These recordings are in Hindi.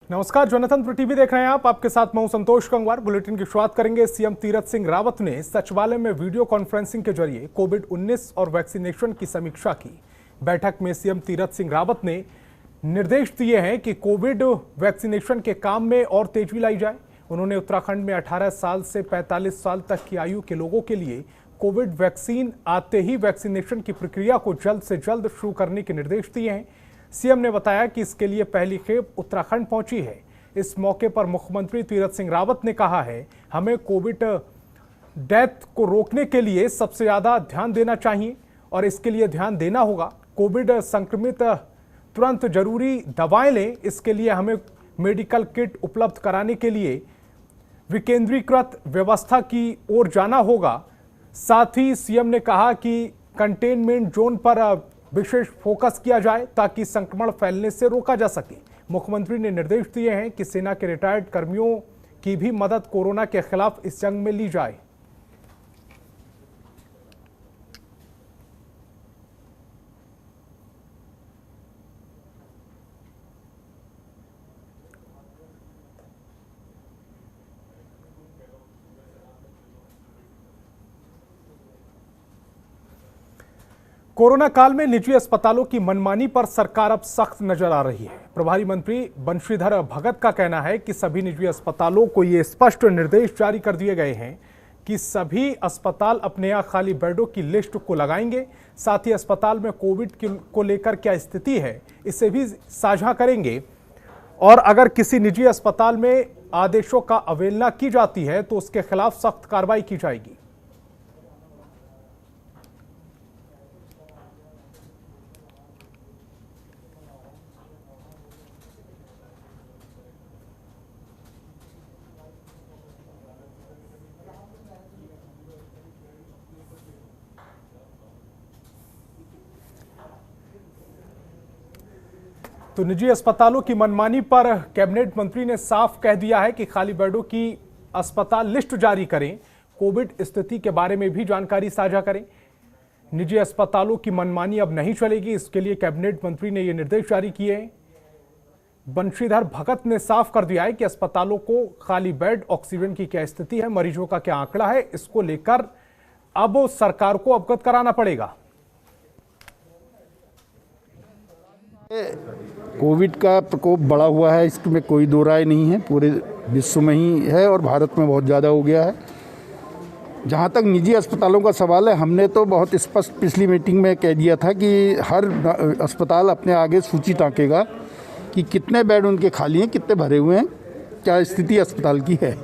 नमस्कार, जनतंत्र टीवी देख रहे हैं आप। आपके साथ मैं हूं संतोष गंगवार। बुलेटिन की शुरुआत करेंगे। सीएम तीरथ सिंह रावत ने सचिवालय में वीडियो कॉन्फ्रेंसिंग के जरिए कोविड-19 और वैक्सीनेशन की समीक्षा की। बैठक में सीएम तीरथ सिंह रावत ने निर्देश दिए हैं कि कोविड वैक्सीनेशन के काम में और तेजी लाई जाए। उन्होंने उत्तराखंड में 18 साल से 45 साल तक की आयु के लोगों के लिए कोविड वैक्सीन आते ही वैक्सीनेशन की प्रक्रिया को जल्द से जल्द शुरू करने के निर्देश दिए हैं। सीएम ने बताया कि इसके लिए पहली खेप उत्तराखंड पहुंची है। इस मौके पर मुख्यमंत्री तीरथ सिंह रावत ने कहा है, हमें कोविड डेथ को रोकने के लिए सबसे ज्यादा ध्यान देना चाहिए और इसके लिए ध्यान देना होगा। कोविड संक्रमित तुरंत जरूरी दवाएं लें। इसके लिए हमें मेडिकल किट उपलब्ध कराने के लिए विकेंद्रीकृत व्यवस्था की ओर जाना होगा। साथ ही सीएम ने कहा कि कंटेनमेंट जोन पर विशेष फोकस किया जाए ताकि संक्रमण फैलने से रोका जा सके। मुख्यमंत्री ने निर्देश दिए हैं कि सेना के रिटायर्ड कर्मियों की भी मदद कोरोना के खिलाफ इस जंग में ली जाए। कोरोना काल में निजी अस्पतालों की मनमानी पर सरकार अब सख्त नजर आ रही है। प्रभारी मंत्री बंशीधर भगत का कहना है कि सभी निजी अस्पतालों को ये स्पष्ट निर्देश जारी कर दिए गए हैं कि सभी अस्पताल अपने यहाँ खाली बेडों की लिस्ट को लगाएंगे। साथ ही अस्पताल में कोविड को लेकर क्या स्थिति है इसे भी साझा करेंगे और अगर किसी निजी अस्पताल में आदेशों का अवहेलना की जाती है तो उसके खिलाफ सख्त कार्रवाई की जाएगी। तो निजी अस्पतालों की मनमानी पर कैबिनेट मंत्री ने साफ कह दिया है कि खाली बेडों की अस्पताल लिस्ट जारी करें, कोविड स्थिति के बारे में भी जानकारी साझा करें। निजी अस्पतालों की मनमानी अब नहीं चलेगी, इसके लिए कैबिनेट मंत्री ने यह निर्देश जारी किए हैं। बंशीधर भगत ने साफ कर दिया है कि अस्पतालों को खाली बेड, ऑक्सीजन की क्या स्थिति है, मरीजों का क्या आंकड़ा है, इसको लेकर अब सरकार को अवगत कराना पड़ेगा। कोविड का प्रकोप बढ़ा हुआ है, इसमें कोई दो राय नहीं है। पूरे विश्व में ही है और भारत में बहुत ज़्यादा हो गया है। जहाँ तक निजी अस्पतालों का सवाल है, हमने तो बहुत स्पष्ट पिछली मीटिंग में कह दिया था कि हर अस्पताल अपने आगे सूची टाँकेगा कि कितने बेड उनके खाली हैं, कितने भरे हुए हैं, क्या स्थिति अस्पताल की है।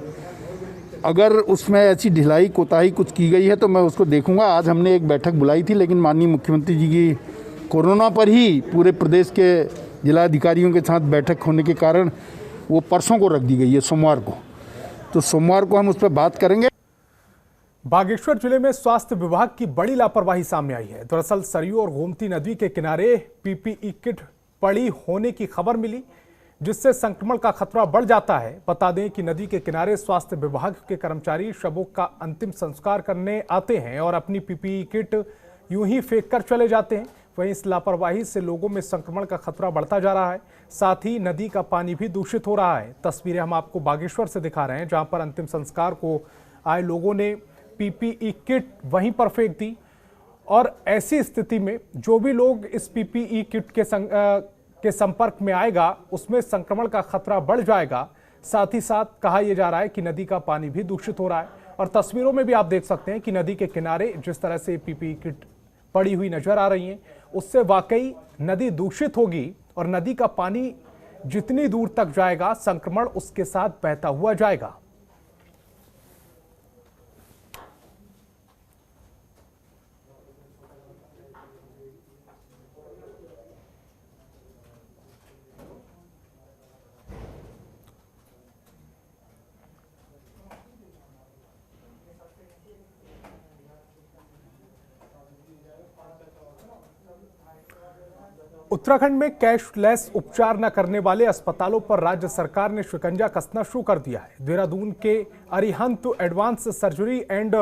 अगर उसमें ऐसी ढिलाई कोताही कुछ की गई है तो मैं उसको देखूंगा। आज हमने एक बैठक बुलाई थी, लेकिन माननीय मुख्यमंत्री जी की कोरोना पर ही पूरे प्रदेश के जिलाधिकारियों के साथ बैठक होने के कारण वो परसों को रख दी गई है, सोमवार को। तो सोमवार को हम उस पर बात करेंगे। बागेश्वर जिले में स्वास्थ्य विभाग की बड़ी लापरवाही सामने आई है। दरअसल सरयू और गोमती नदी के किनारे पीपीई किट पड़ी होने की खबर मिली, जिससे संक्रमण का खतरा बढ़ जाता है। बता दें कि नदी के किनारे स्वास्थ्य विभाग के कर्मचारी शवों का अंतिम संस्कार करने आते हैं और अपनी पीपीई किट यूं ही फेंक कर चले जाते हैं। वहीं इस लापरवाही से लोगों में संक्रमण का खतरा बढ़ता जा रहा है। साथ ही नदी का पानी भी दूषित हो रहा है। तस्वीरें हम आपको बागेश्वर से दिखा रहे हैं, जहां पर अंतिम संस्कार को आए लोगों ने पीपीई किट वहीं पर फेंक दी और ऐसी स्थिति में जो भी लोग इस पीपीई किट के संपर्क में आएगा उसमें संक्रमण का खतरा बढ़ जाएगा। साथ ही साथ कहा यह जा रहा है कि नदी का पानी भी दूषित हो रहा है और तस्वीरों में भी आप देख सकते हैं कि नदी के किनारे जिस तरह से पीपीई किट पड़ी हुई नजर आ रही हैं, उससे वाकई नदी दूषित होगी और नदी का पानी जितनी दूर तक जाएगा संक्रमण उसके साथ बहता हुआ जाएगा। उत्तराखंड में कैशलेस उपचार न करने वाले अस्पतालों पर राज्य सरकार ने शिकंजा कसना शुरू कर दिया है। देहरादून के Arihant advance surgery and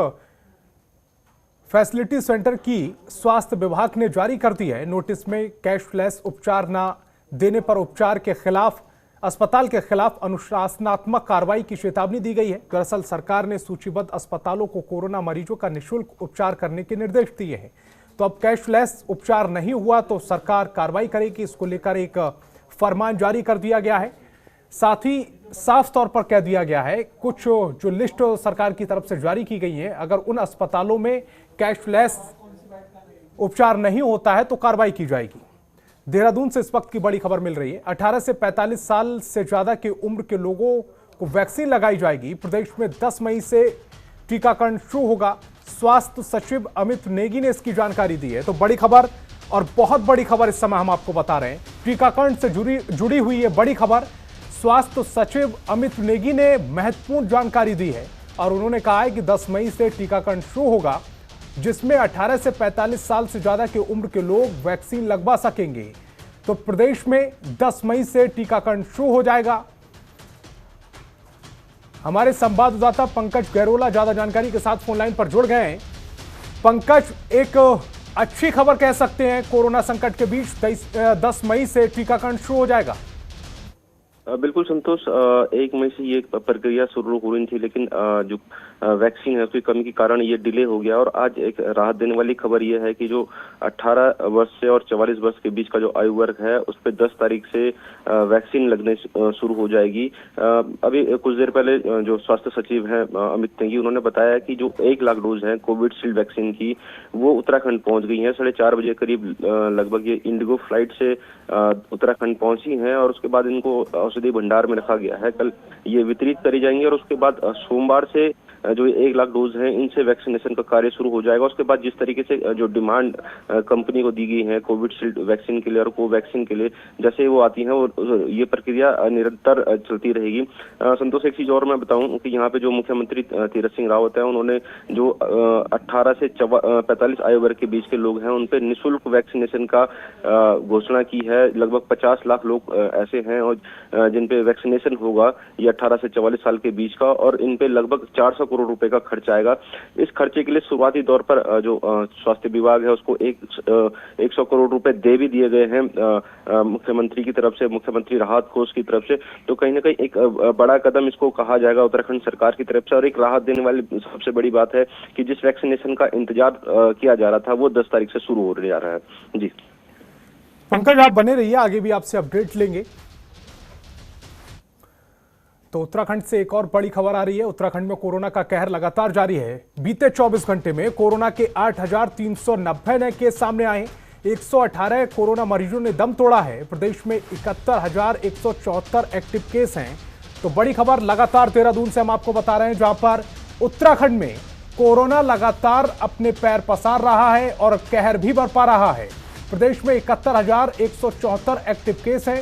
facility centre की स्वास्थ्य विभाग ने जारी कर दी है। नोटिस में कैशलेस उपचार न देने पर उपचार के खिलाफ अस्पताल के खिलाफ अनुशासनात्मक कार्रवाई की चेतावनी दी गई है। दरअसल सरकार ने सूचीबद्ध अस्पतालों को कोरोना मरीजों का निःशुल्क उपचार करने के निर्देश दिए हैं। तो अब कैशलेस उपचार नहीं हुआ तो सरकार कार्रवाई करेगी। इसको लेकर एक फरमान जारी कर दिया गया है। साथ ही साफ तौर पर कह दिया गया है, कुछ जो लिस्ट सरकार की तरफ से जारी की गई है, अगर उन अस्पतालों में कैशलेस उपचार नहीं होता है तो कार्रवाई की जाएगी। देहरादून से इस वक्त की बड़ी खबर मिल रही है। 18 से 45 साल से ज्यादा की उम्र के लोगों को वैक्सीन लगाई जाएगी। प्रदेश में 10 मई से टीकाकरण शुरू होगा। स्वास्थ्य सचिव अमित नेगी ने इसकी जानकारी दी है। तो बड़ी खबर और बहुत बड़ी खबर इस समय हम आपको बता रहे हैं। टीकाकरण से जुड़ी हुई है बड़ी खबर। स्वास्थ्य सचिव अमित नेगी ने महत्वपूर्ण जानकारी दी है और उन्होंने कहा है कि 10 मई से टीकाकरण शुरू होगा, जिसमें 18 से 45 साल से ज्यादा की उम्र के लोग वैक्सीन लगवा सकेंगे। तो प्रदेश में 10 मई से टीकाकरण शुरू हो जाएगा। हमारे संवाददाता पंकज गैरोला ज्यादा जानकारी के साथ फोन लाइन पर जुड़ गए हैं। पंकज, एक अच्छी खबर कह सकते हैं, कोरोना संकट के बीच 10 मई से टीकाकरण शुरू हो जाएगा। बिल्कुल संतोष, 1 मई से ये प्रक्रिया शुरू हो रही थी, लेकिन जो वैक्सीन है उसकी कमी के कारण ये डिले हो गया। और आज एक राहत देने वाली खबर ये है कि जो 18 वर्ष से और 44 वर्ष के बीच का जो आयु वर्ग है उस पर 10 तारीख से वैक्सीन लगने शुरू हो जाएगी। अभी कुछ देर पहले जो स्वास्थ्य सचिव हैं अमित नेगी, उन्होंने बताया कि जो 1 लाख डोज है कोविशील्ड वैक्सीन की, वो उत्तराखंड पहुंच गई है। 4:30 बजे करीब लगभग ये इंडिगो फ्लाइट से उत्तराखंड पहुंची है और उसके बाद इनको औषधि भंडार में रखा गया है। कल ये वितरित करी जाएंगी और उसके बाद सोमवार से जो 1 लाख डोज हैं इनसे वैक्सीनेशन का कार्य शुरू हो जाएगा। उसके बाद जिस तरीके से जो डिमांड कंपनी को दी गई है कोविशील्ड वैक्सीन के लिए और कोवैक्सीन के लिए, जैसे वो आती है वो ये प्रक्रिया निरंतर चलती रहेगी। संतोष, एक चीज और मैं बताऊं कि यहाँ पे जो मुख्यमंत्री तीरथ सिंह रावत है, उन्होंने जो 18 से 45 आयु वर्ग के बीच के लोग हैं उन पे निःशुल्क वैक्सीनेशन का घोषणा की है। लगभग 50 लाख लोग ऐसे हैं और जिन पे वैक्सीनेशन होगा, ये 18 से 44 साल के बीच का, और इन पे लगभग 400 करोड़ रुपए का खर्च आएगा। इस खर्चे के लिए शुरुआती तौर पर जो स्वास्थ्य विभाग है उसको 100 करोड़ रुपए दे भी दिए गए हैं मुख्यमंत्री की तरफ से, मुख्यमंत्री राहत कोष की तरफ से। तो कहीं ना कहीं एक बड़ा कदम इसको कहा जाएगा उत्तराखंड सरकार की तरफ से। और एक राहत देने वाली सबसे बड़ी बात है कि जिस वैक्सीनेशन का इंतजार किया जा रहा था वो 10 तारीख से शुरू होने जा रहा है। जी पंकज, आप बने रहिए, आगे भी आपसे अपडेट लेंगे। तो उत्तराखंड से एक और बड़ी खबर आ रही है। उत्तराखंड में कोरोना का कहर लगातार जारी है। बीते 24 घंटे में कोरोना के 8,390 नए केस सामने आए। 118 कोरोना मरीजों ने दम तोड़ा है। प्रदेश में 71,174 एक्टिव केस हैं। तो बड़ी खबर लगातार देहरादून से हम आपको बता रहे हैं, जहां पर उत्तराखंड में कोरोना लगातार अपने पैर पसार रहा है और कहर भी बरपा रहा है। प्रदेश में 71,174 एक्टिव केस हैं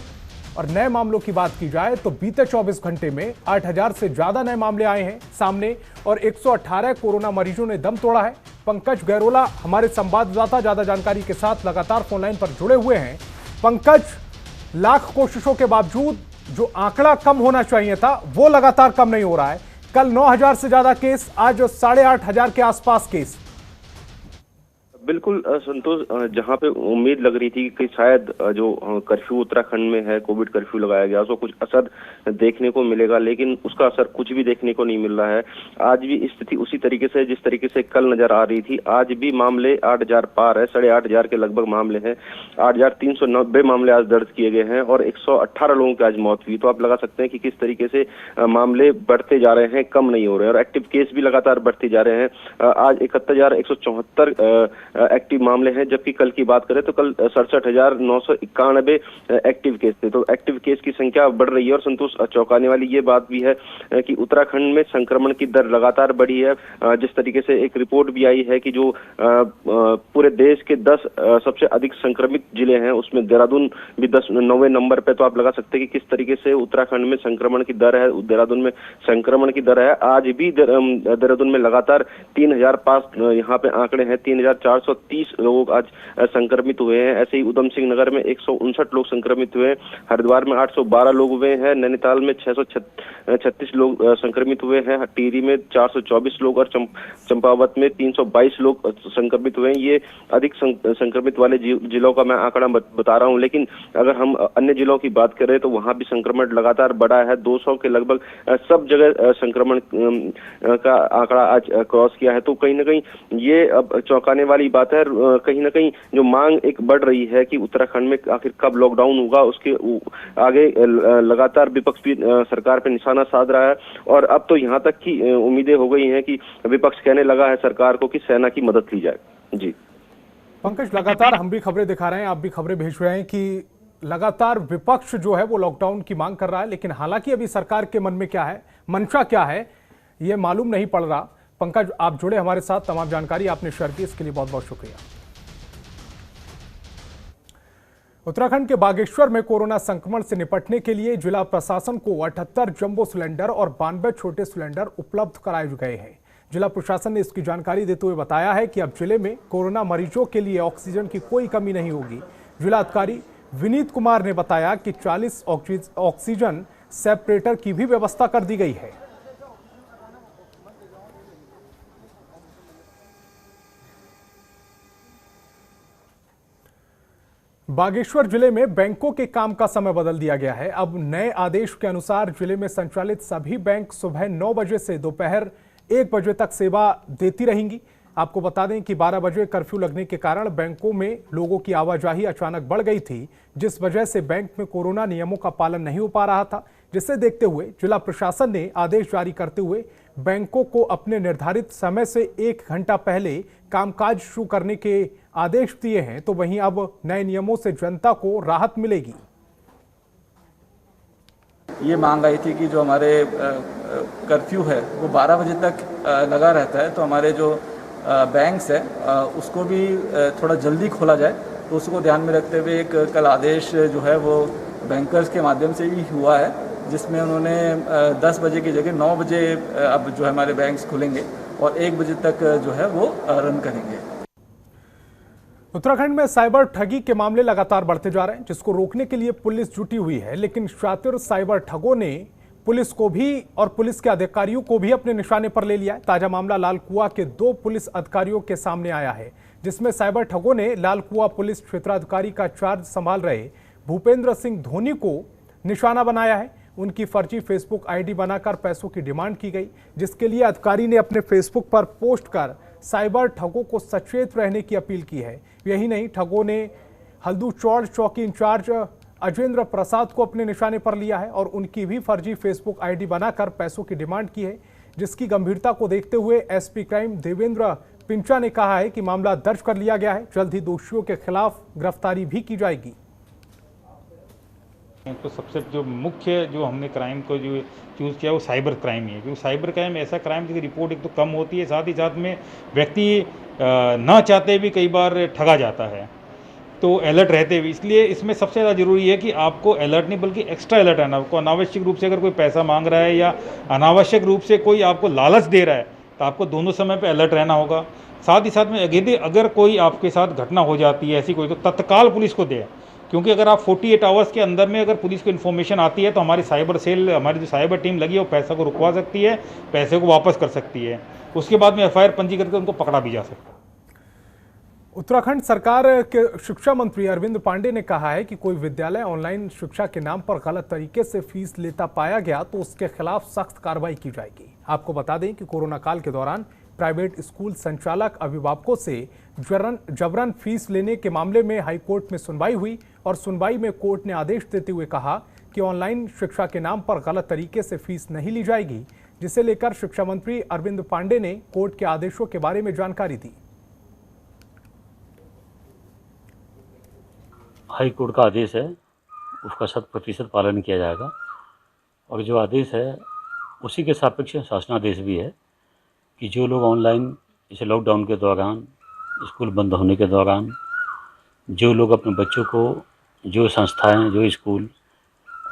और नए मामलों की बात की जाए तो बीते 24 घंटे में 8,000 से ज्यादा नए मामले आए हैं सामने और 118 कोरोना मरीजों ने दम तोड़ा है। पंकज गैरोला हमारे संवाददाता ज्यादा जानकारी के साथ लगातार फोनलाइन पर जुड़े हुए हैं। पंकज, लाख कोशिशों के बावजूद जो आंकड़ा कम होना चाहिए था वो लगातार कम नहीं हो रहा है। कल 9,000 से ज्यादा केस, आज 8,500 के आसपास केस। बिल्कुल संतोष, जहां पे उम्मीद लग रही थी कि शायद जो कर्फ्यू उत्तराखंड में है, कोविड कर्फ्यू लगाया गया, उसको कुछ असर देखने को मिलेगा, लेकिन उसका असर कुछ भी देखने को नहीं मिल रहा है। आज भी स्थिति उसी तरीके से जिस तरीके से कल नजर आ रही थी। आज भी मामले 8,000 पार है, 8,500 के लगभग मामले हैं। 8,390 मामले आज दर्ज किए गए हैं और 118 लोगों की आज मौत हुई। तो आप लगा सकते हैं कि किस तरीके से मामले बढ़ते जा रहे हैं, कम नहीं हो रहे हैं। और एक्टिव केस भी लगातार बढ़ते जा रहे हैं। आज 71,174 एक्टिव मामले हैं, जबकि कल की बात करें तो कल 67,991 एक्टिव केस थे। तो एक्टिव केस की संख्या बढ़ रही है। और संतोष, चौंकाने वाली ये बात भी है कि उत्तराखंड में संक्रमण की दर लगातार बढ़ी है। जिस तरीके से एक रिपोर्ट भी आई है कि जो पूरे देश के 10 सबसे अधिक संक्रमित जिले हैं उसमें देहरादून भी 9वें नंबर पे। तो आप लगा सकते हैं कि किस तरीके से उत्तराखंड में संक्रमण की दर है, देहरादून में संक्रमण की दर है। आज भी देहरादून में लगातार 3,000 पास यहाँ पे आंकड़े हैं, 3,400 430 लोग आज संक्रमित हुए हैं। ऐसे ही उधम सिंह नगर में 159 लोग संक्रमित हुए हैं, हरिद्वार में 812 लोग हुए हैं, नैनीताल में 636 लोग संक्रमित हुए हैं, टिहरी में 424 लोग और चंपावत में 322 लोग संक्रमित हुए हैं। ये अधिक संक्रमित वाले जिलों का मैं आंकड़ा बता रहा हूं, लेकिन अगर हम अन्य जिलों की बात करें तो वहां भी संक्रमण लगातार बढ़ा है। 200 के लगभग सब जगह संक्रमण का आंकड़ा आज क्रॉस किया है। तो कहीं ना कहीं ये अब चौंकाने वाली बात है। कहीं ना कहीं जो मांग एक बढ़ रही है कि उत्तराखंड में आखिर कब लॉकडाउन होगा, उसके आगे लगातार विपक्ष भी सरकार पे निशाना साध रहा है। और अब तो यहाँ तक की उम्मीदें हो गई हैं कि विपक्ष कहने लगा है सरकार को कि सेना की मदद ली जाए। जी पंकज, लगातार हम भी खबरें दिखा रहे हैं, आप भी खबरें भेज रहे हैं कि लगातार विपक्ष जो है वो लॉकडाउन की मांग कर रहा है, लेकिन हालांकि अभी सरकार के मन में क्या है, मंशा क्या है, ये मालूम नहीं पड़ रहा। पंकज, आप जुड़े हमारे साथ, तमाम जानकारी आपने शेयर की, इसके लिए बहुत बहुत शुक्रिया। उत्तराखंड के बागेश्वर में कोरोना संक्रमण से निपटने के लिए जिला प्रशासन को 78 जंबो सिलेंडर और 92 छोटे सिलेंडर उपलब्ध कराए गए हैं। जिला प्रशासन ने इसकी जानकारी देते हुए बताया है कि अब जिले में कोरोना मरीजों के लिए ऑक्सीजन की कोई कमी नहीं होगी। जिला अधिकारी विनीत कुमार ने बताया कि 40 ऑक्सीजन सेपरेटर की भी व्यवस्था कर दी गई है। बागेश्वर जिले में बैंकों के काम का समय बदल दिया गया है। अब नए आदेश के अनुसार जिले में संचालित सभी बैंक सुबह 9 बजे से दोपहर 1 बजे तक सेवा देती रहेंगी। आपको बता दें कि 12 बजे कर्फ्यू लगने के कारण बैंकों में लोगों की आवाजाही अचानक बढ़ गई थी, जिस वजह से बैंक में कोरोना नियमों का पालन नहीं हो पा रहा था, जिसे देखते हुए जिला प्रशासन ने आदेश जारी करते हुए बैंकों को अपने निर्धारित समय से 1 घंटा पहले कामकाज शुरू करने के आदेश दिए हैं। तो वहीं अब नए नियमों से जनता को राहत मिलेगी। ये मांग आई थी कि जो हमारे कर्फ्यू है वो 12 बजे तक लगा रहता है, तो हमारे जो बैंक्स है उसको भी थोड़ा जल्दी खोला जाए। तो उसको ध्यान में रखते हुए एक कल आदेश जो है वो बैंकर्स के माध्यम से ही हुआ है, जिसमें उन्होंने 10 बजे की जगह 9 बजे अब जो है हमारे बैंक्स खुलेंगे और 1 बजे तक जो है वो रन करेंगे। उत्तराखंड में साइबर ठगी के मामले लगातार बढ़ते जा रहे हैं, जिसको रोकने के लिए पुलिस जुटी हुई है, लेकिन शातिर साइबर ठगों ने पुलिस को भी और पुलिस के अधिकारियों को भी अपने निशाने पर ले लिया है। ताजा मामला लालकुआ के 2 पुलिस अधिकारियों के सामने आया है, जिसमें साइबर ठगों ने लालकुआ पुलिस क्षेत्राधिकारी का चार्ज संभाल रहे भूपेंद्र सिंह धोनी को निशाना बनाया है। उनकी फर्जी फेसबुक आईडी बनाकर पैसों की डिमांड की गई, जिसके लिए अधिकारी ने अपने फेसबुक पर पोस्ट कर साइबर ठगों को सचेत रहने की अपील की है। यही नहीं, ठगों ने हल्दूचौड़ चौकी इंचार्ज अजेंद्र प्रसाद को अपने निशाने पर लिया है और उनकी भी फर्जी फेसबुक आईडी बनाकर पैसों की डिमांड की है, जिसकी गंभीरता को देखते हुए एसपी क्राइम देवेंद्र पिंचा ने कहा है कि मामला दर्ज कर लिया गया है, जल्द ही दोषियों के खिलाफ गिरफ्तारी भी की जाएगी। तो सबसे जो मुख्य जो हमने क्राइम को जो चूज़ किया वो साइबर क्राइम ही है, क्योंकि साइबर क्राइम ऐसा क्राइम जिसकी रिपोर्ट एक तो कम होती है, साथ ही साथ में व्यक्ति ना चाहते भी कई बार ठगा जाता है, तो अलर्ट रहते हुए। इसलिए इसमें सबसे ज़्यादा ज़रूरी है कि आपको अलर्ट नहीं बल्कि एक्स्ट्रा अलर्ट रहना। आपको अनावश्यक रूप से अगर कोई पैसा मांग रहा है या अनावश्यक रूप से कोई आपको लालच दे रहा है, तो आपको दोनों समय पर अलर्ट रहना होगा। साथ ही साथ में अगर कोई आपके साथ घटना हो जाती है ऐसी कोई, तो तत्काल पुलिस को दे, क्योंकि अगर आप 48 आवर्स के अंदर में अगर पुलिस को इन्फॉर्मेशन आती है तो हमारी साइबर सेल, हमारी जो साइबर टीम लगी है वो पैसा को रुकवा सकती है, पैसे को वापस कर सकती है, उसके बाद में एफआईआर पंजी करके उनको पकड़ा भी जा सकता है। उत्तराखंड सरकार के शिक्षा मंत्री अरविंद पांडे ने कहा है कि कोई विद्यालय ऑनलाइन शिक्षा के नाम पर गलत तरीके से फीस लेता पाया गया तो उसके खिलाफ सख्त कार्रवाई की जाएगी। आपको बता दें कि कोरोना काल के दौरान प्राइवेट स्कूल संचालक अभिभावकों से जबरन फीस लेने के मामले में हाईकोर्ट में सुनवाई हुई और सुनवाई में कोर्ट ने आदेश देते हुए कहा कि ऑनलाइन शिक्षा के नाम पर गलत तरीके से फीस नहीं ली जाएगी, जिसे लेकर शिक्षा मंत्री अरविंद पांडे ने कोर्ट के आदेशों के बारे में जानकारी दी। हाई कोर्ट का आदेश है, उसका 100% पालन किया जाएगा और जो आदेश है उसी के सापेक्ष शासनादेश भी है कि जो लोग ऑनलाइन, जैसे लॉकडाउन के दौरान, स्कूल बंद होने के दौरान, जो लोग अपने बच्चों को, जो संस्थाएं, जो स्कूल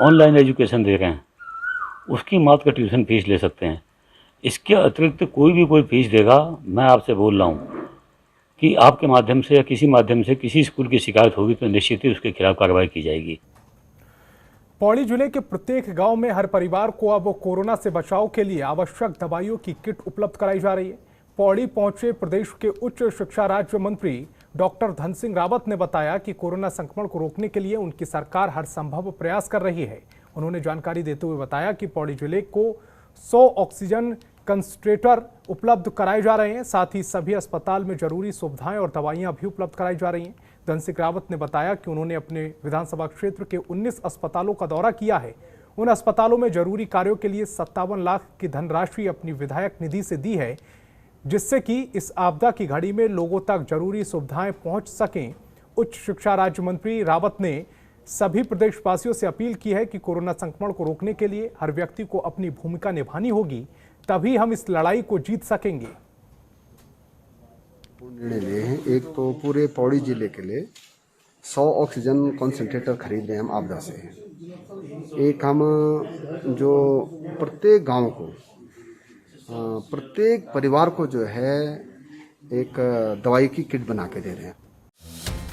ऑनलाइन एजुकेशन दे रहे हैं, उसकी मात्र का ट्यूशन फीस ले सकते हैं। इसके अतिरिक्त कोई भी कोई फीस देगा, मैं आपसे बोल रहा हूँ कि आपके माध्यम से या किसी माध्यम से किसी स्कूल की शिकायत होगी तो निश्चित ही उसके खिलाफ कार्रवाई की जाएगी। पौड़ी जिले के प्रत्येक गांव में हर परिवार को अब कोरोना से बचाव के लिए आवश्यक दवाइयों की किट उपलब्ध कराई जा रही है। पौड़ी पहुंचे प्रदेश के उच्च शिक्षा राज्य मंत्री डॉक्टर धन सिंह रावत ने बताया कि कोरोना संक्रमण को रोकने के लिए उनकी सरकार हर संभव प्रयास कर रही है। उन्होंने जानकारी देते हुए बताया कि पौड़ी जिले को 100 ऑक्सीजन कंसंट्रेटर उपलब्ध कराए जा रहे हैं। साथ ही सभी अस्पताल में जरूरी सुविधाएं और दवाइयां भी उपलब्ध कराई जा रही हैं। धन सिंह रावत ने बताया कि उन्होंने अपने विधानसभा क्षेत्र के 19 अस्पतालों का दौरा किया है। उन अस्पतालों में जरूरी कार्यों के लिए 57 लाख की धनराशि अपनी विधायक निधि से दी है, जिससे कि इस आपदा की घड़ी में लोगों तक जरूरी सुविधाएं पहुंच सकें। उच्च शिक्षा राज्य मंत्री रावत ने सभी प्रदेशवासियों से अपील की है कि कोरोना संक्रमण को रोकने के लिए हर व्यक्ति को अपनी भूमिका निभानी होगी, तभी हम इस लड़ाई को जीत सकेंगे। निर्णय लिए हैं, एक तो पूरे पौड़ी जिले के लिए 100 ऑक्सीजन कंसंट्रेटर खरीद रहे हैं हम आपदा से। एक हम जो प्रत्येक गांव को, प्रत्येक परिवार को जो है एक दवाई की किट बना के दे रहे हैं।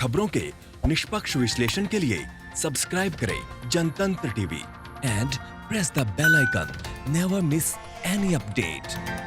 खबरों के निष्पक्ष विश्लेषण के लिए सब्सक्राइब करें Jantantra TV and press the bell icon. Never miss any update.